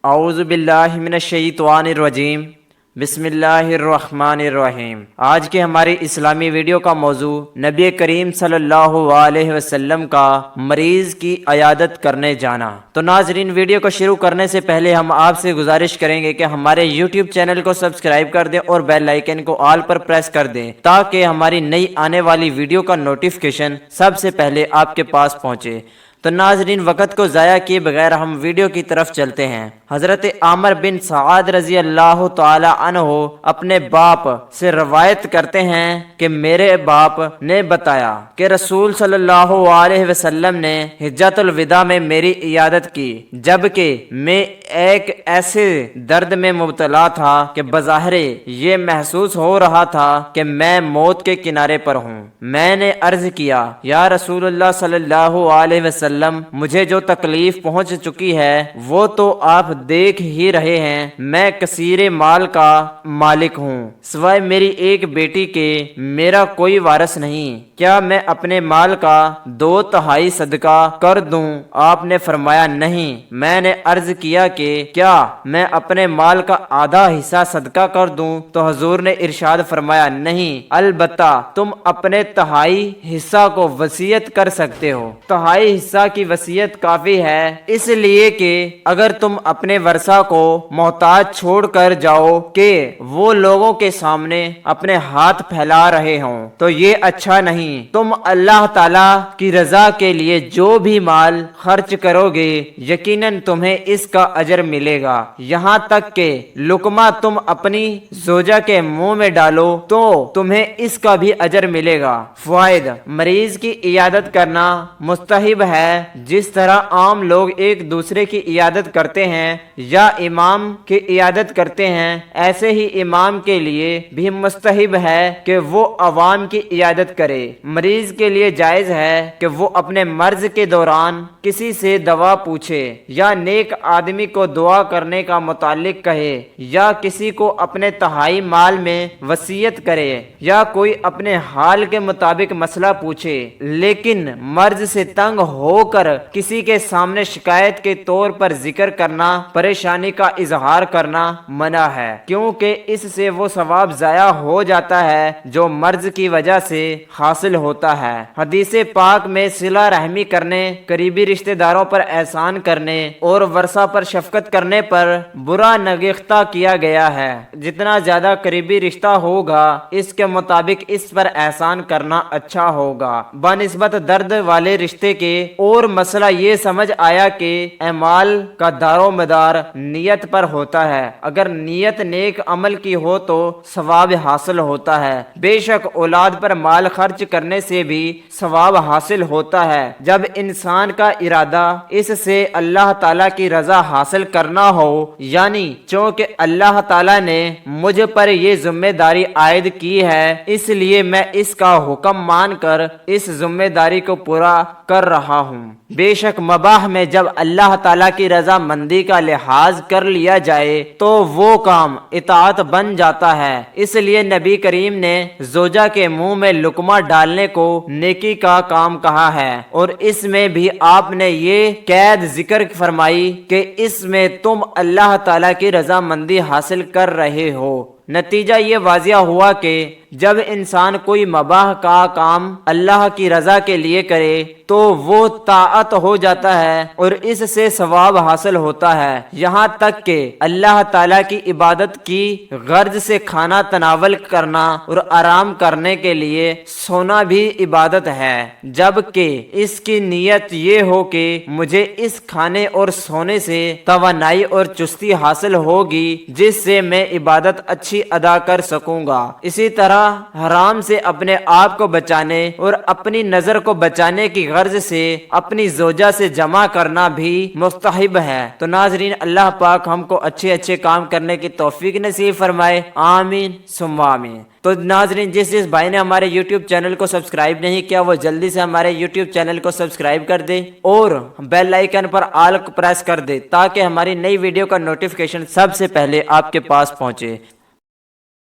اعوذ باللہ من الشیطان الرجیم بسم اللہ الرحمن الرحیم۔ آج کے ہماری اسلامی ویڈیو کا موضوع نبی کریم صلی اللہ علیہ وسلم کا مریض کی عیادت کرنے جانا۔ تو ناظرین، ویڈیو کو شروع کرنے سے پہلے ہم آپ سے گزارش کریں گے کہ ہمارے یوٹیوب چینل کو سبسکرائب کر دیں اور بیل آئیکن کو آل پر پریس کر دیں تاکہ ہماری نئی آنے والی ویڈیو کا نوٹیفیکیشن سب سے پہلے آپ کے پاس پہنچے۔ تو ناظرین، وقت کو ضائع کیے بغیر ہم ویڈیو کی طرف چلتے ہیں۔ حضرت عامر بن سعد رضی اللہ تعالی عنہ اپنے باپ سے روایت کرتے ہیں کہ میرے باپ نے بتایا کہ رسول صلی اللہ علیہ وسلم نے حجۃ الوداع میں میری عیادت کی، جبکہ میں ایک ایسے درد میں مبتلا تھا کہ بظاہر یہ محسوس ہو رہا تھا کہ میں موت کے کنارے پر ہوں۔ میں نے عرض کیا، یا رسول اللہ صلی اللہ علیہ وسلم، مجھے جو تکلیف پہنچ چکی ہے وہ تو آپ دیکھ ہی رہے ہیں۔ میں کثیر مال کا مالک ہوں، سوائے میری ایک بیٹی کے میرا کوئی وارث نہیں۔ کیا میں اپنے مال کا 2/3 صدقہ کر دوں؟ آپ نے فرمایا نہیں۔ میں نے عرض کیا کہ کیا میں اپنے مال کا آدھا حصہ صدقہ کر دوں؟ تو حضور نے ارشاد فرمایا نہیں، البتہ تم اپنے 1/3 حصہ کو وصیت کر سکتے ہو۔ 1/3 حصہ کی وصیت کافی ہے، اس لیے کہ اگر تم اپنے ورثہ کو محتاج چھوڑ کر جاؤ کہ وہ لوگوں کے سامنے اپنے ہاتھ پھیلا رہے ہوں تو یہ اچھا نہیں۔ تم اللہ تعالی کی رضا کے لیے جو بھی مال خرچ کرو گے یقیناً تمہیں اس کا اجر ملے گا، یہاں تک کہ لقمہ تم اپنی زوجہ کے منہ میں ڈالو تو تمہیں اس کا بھی اجر ملے گا۔ فوائد: مریض کی عیادت کرنا مستحب ہے، جس طرح عام لوگ ایک دوسرے کی عیادت کرتے ہیں یا امام کی عیادت کرتے ہیں، ایسے ہی امام کے لیے بھی مستحب ہے کہ وہ عوام کی عیادت کرے۔ مریض کے لیے جائز ہے کہ وہ اپنے مرض کے دوران کسی سے دوا پوچھے یا نیک آدمی کو دعا کرنے کا متعلق کہے یا کسی کو اپنے 1/3 مال میں وصیت کرے یا کوئی اپنے حال کے مطابق مسئلہ پوچھے، لیکن مرض سے تنگ ہو کر کسی کے سامنے شکایت کے طور پر ذکر کرنا، پریشانی کا اظہار کرنا منع ہے، کیونکہ اس سے وہ ثواب ضائع ہو جاتا ہے جو مرض کی وجہ سے حاصل ہوتا ہے۔ حدیث پاک میں صلہ رحمی کرنے، قریبی رشتہ داروں پر احسان کرنے اور ورثہ پر شفقت کرنے پر برا نگہتہ کیا گیا ہے۔ جتنا زیادہ قریبی رشتہ ہوگا اس کے مطابق اس پر احسان کرنا اچھا ہوگا بنسبت درد والے رشتے کے۔ اور مسئلہ یہ سمجھ آیا کہ اعمال کا دار و مدار نیت پر ہوتا ہے، اگر نیت نیک عمل کی ہو تو ثواب حاصل ہوتا ہے۔ بے شک اولاد پر مال خرچ کرنے سے بھی ثواب حاصل ہوتا ہے جب انسان کا ارادہ اس سے اللہ تعالیٰ کی رضا حاصل کرنا ہو، یعنی چونکہ اللہ تعالیٰ نے مجھ پر یہ ذمہ داری عائد کی ہے اس لیے میں اس کا حکم مان کر اس ذمہ داری کو پورا کر رہا ہوں۔ بے شک مباح میں جب اللہ تعالیٰ کی رضا مندی کا لحاظ کر لیا جائے تو وہ کام اطاعت بن جاتا ہے، اس لیے نبی کریم نے زوجہ کے منہ میں لقمہ ڈالنے کو نیکی کا کام کہا ہے، اور اس میں بھی آپ نے یہ قید ذکر فرمائی کہ اس میں تم اللہ تعالیٰ کی رضا مندی حاصل کر رہے ہو۔ نتیجہ یہ واضح ہوا کہ جب انسان کوئی مباح کا کام اللہ کی رضا کے لیے کرے تو وہ طاعت ہو جاتا ہے اور اس سے ثواب حاصل ہوتا ہے، یہاں تک کہ اللہ تعالیٰ کی عبادت کی غرض سے کھانا تناول کرنا اور آرام کرنے کے لیے سونا بھی عبادت ہے، جبکہ اس کی نیت یہ ہو کہ مجھے اس کھانے اور سونے سے توانائی اور چستی حاصل ہوگی جس سے میں عبادت اچھی ادا کر سکوں گا۔ اسی طرح حرام سے اپنے آپ کو بچانے اور اپنی نظر کو بچانے کی غرض سے اپنی زوجہ سے جمع کرنا بھی مستحب ہے۔ تو ناظرین، اللہ پاک ہم کو اچھے اچھے کام کرنے کی توفیق نصیب فرمائے، آمین ثم آمین۔ تو ناظرین، جس بھائی نے ہمارے یوٹیوب چینل کو سبسکرائب نہیں کیا وہ جلدی سے ہمارے یوٹیوب چینل کو سبسکرائب کر دے اور بیل آئیکن پر آل پریس کر دے تاکہ ہماری نئی ویڈیو کا نوٹیفیکیشن سب سے پہلے آپ کے پاس پہنچے۔